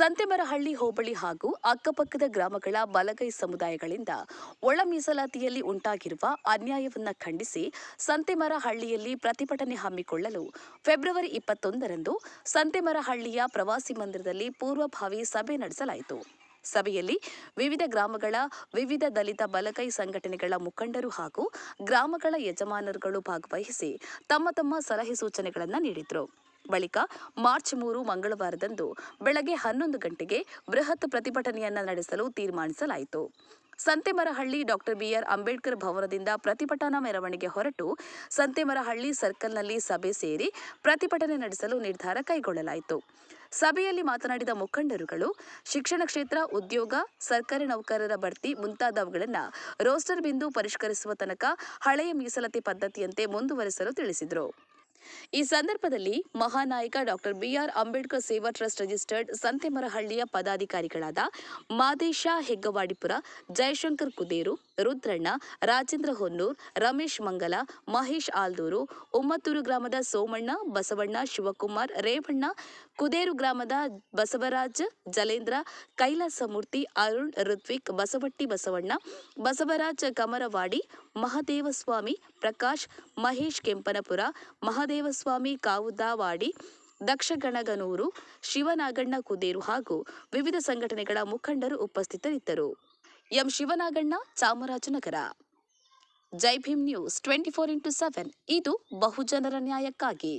ಸಂತೆಮರಹಳ್ಳಿ ಹೋಬಳಿ ಹಾಗೂ ಅಕ್ಕಪಕ್ಕದ ಗ್ರಾಮಗಳ ಬಲಗೈ ಸಮುದಾಯಗಳಿಂದ ಒಳ ಮೀಸಲಾತಿಯಲ್ಲಿ ಉಂಟಾಗಿರುವ ಅನ್ಯಾಯವನ್ನು ಖಂಡಿಸಿ ಸಂತೆಮರಹಳ್ಳಿಯಲ್ಲಿ ಪ್ರತಿಭಟನೆ ಹಮ್ಮಿಕೊಳ್ಳಲು ಫೆಬ್ರವರಿ 21ರಂದು ಸಂತೆಮರಹಳ್ಳಿಯ ಪ್ರವಾಸಿ ಮಂದಿರದಲ್ಲಿ ಪೂರ್ವಭಾವಿ ಸಭೆ ನಡೆಸಲಾಯಿತು. ಸಭೆಯಲ್ಲಿ ವಿವಿಧ ಗ್ರಾಮಗಳ ವಿವಿಧ ದಲಿತ ಬಲಗೈ ಸಂಘಟನೆಗಳ ಮುಖಂಡರು ಹಾಗೂ ಗ್ರಾಮಗಳ ಯಜಮಾನರುಗಳು ಭಾಗವಹಿಸಿ ತಮ್ಮ ತಮ್ಮ ಸಲಹೆ ಸೂಚನೆಗಳನ್ನು ನೀಡಿದರು. ಬಳಿಕ ಮಾರ್ಚ್ 3 ಮಂಗಳವಾರದಂದು ಬೆಳಗ್ಗೆ 11 ಗಂಟೆಗೆ ಬೃಹತ್ ಪ್ರತಿಭಟನೆಯನ್ನು ನಡೆಸಲು ತೀರ್ಮಾನಿಸಲಾಯಿತು. ಸಂತೆಮರಹಳ್ಳಿ ಡಾಕ್ಟರ್ ಬಿಆರ್ ಅಂಬೇಡ್ಕರ್ ಭವನದಿಂದ ಪ್ರತಿಭಟನಾ ಮೆರವಣಿಗೆ ಹೊರಟು ಸಂತೆಮರಹಳ್ಳಿ ಸರ್ಕಲ್ನಲ್ಲಿ ಸಭೆ ಸೇರಿ ಪ್ರತಿಭಟನೆ ನಡೆಸಲು ನಿರ್ಧಾರ ಕೈಗೊಳ್ಳಲಾಯಿತು. ಸಭೆಯಲ್ಲಿ ಮಾತನಾಡಿದ ಮುಖಂಡರುಗಳು ಶಿಕ್ಷಣ ಕ್ಷೇತ್ರ, ಉದ್ಯೋಗ, ಸರ್ಕಾರಿ ನೌಕರರ ಬಡ್ತಿ ಮುಂತಾದವುಗಳನ್ನು ರೋಸ್ಟರ್ ಬಿಂದು ಪರಿಷ್ಕರಿಸುವ ತನಕ ಹಳೆಯ ಮೀಸಲಾತಿ ಪದ್ಧತಿಯಂತೆ ಮುಂದುವರೆಸಲು ತಿಳಿಸಿದರು. ಈ ಸಂದರ್ಭದಲ್ಲಿ ಮಹಾನಾಯಕ ಡಾಕ್ಟರ್ ಬಿಆರ್ ಅಂಬೇಡ್ಕರ್ ಸೇವಾ ಟ್ರಸ್ಟ್ ರಿಜಿಸ್ಟರ್ಡ್ ಸಂತೆಮರಹಳ್ಳಿಯ ಪದಾಧಿಕಾರಿಗಳಾದ ಮಾದೇಶ ಹೆಗ್ಗವಾಡಿಪುರ, ಜಯಶಂಕರ್ ಕುದೇರು, ರುದ್ರಣ್ಣ, ರಾಜೇಂದ್ರ ಹೊನ್ನೂರ್, ರಮೇಶ್ ಮಂಗಲ, ಮಹೇಶ್ ಆಲ್ದೂರು, ಉಮ್ಮತ್ತೂರು ಗ್ರಾಮದ ಸೋಮಣ್ಣ, ಬಸವಣ್ಣ, ಶಿವಕುಮಾರ್, ರೇವಣ್ಣ, ಕುದೇರು ಗ್ರಾಮದ ಬಸವರಾಜ್, ಜಲೇಂದ್ರ, ಕೈಲಾಸಮೂರ್ತಿ, ಅರುಣ್, ಋತ್ವಿಕ್, ಬಸವಟ್ಟಿ ಬಸವಣ್ಣ, ಬಸವರಾಜ್ ಕಮರವಾಡಿ, ಮಹದೇವಸ್ವಾಮಿ, ಪ್ರಕಾಶ್, ಮಹೇಶ್ ಕೆಂಪನಪುರ, ಮಹದೇವಸ್ವಾಮಿ ಕಾವುದವಾಡಿ, ದಕ್ಷಗಣಗನೂರು, ಶಿವನಾಗಣ್ಣ ಕುದೇರು ಹಾಗೂ ವಿವಿಧ ಸಂಘಟನೆಗಳ ಮುಖಂಡರು ಉಪಸ್ಥಿತರಿದ್ದರು. ಎಂ ಶಿವನಾಗಣ್ಣ, ಚಾಮರಾಜನಗರ. ಜೈ ಭೀಮ್ ನ್ಯೂಸ್ 24x7 ಇದು ಬಹುಜನರ ನ್ಯಾಯಕ್ಕಾಗಿ.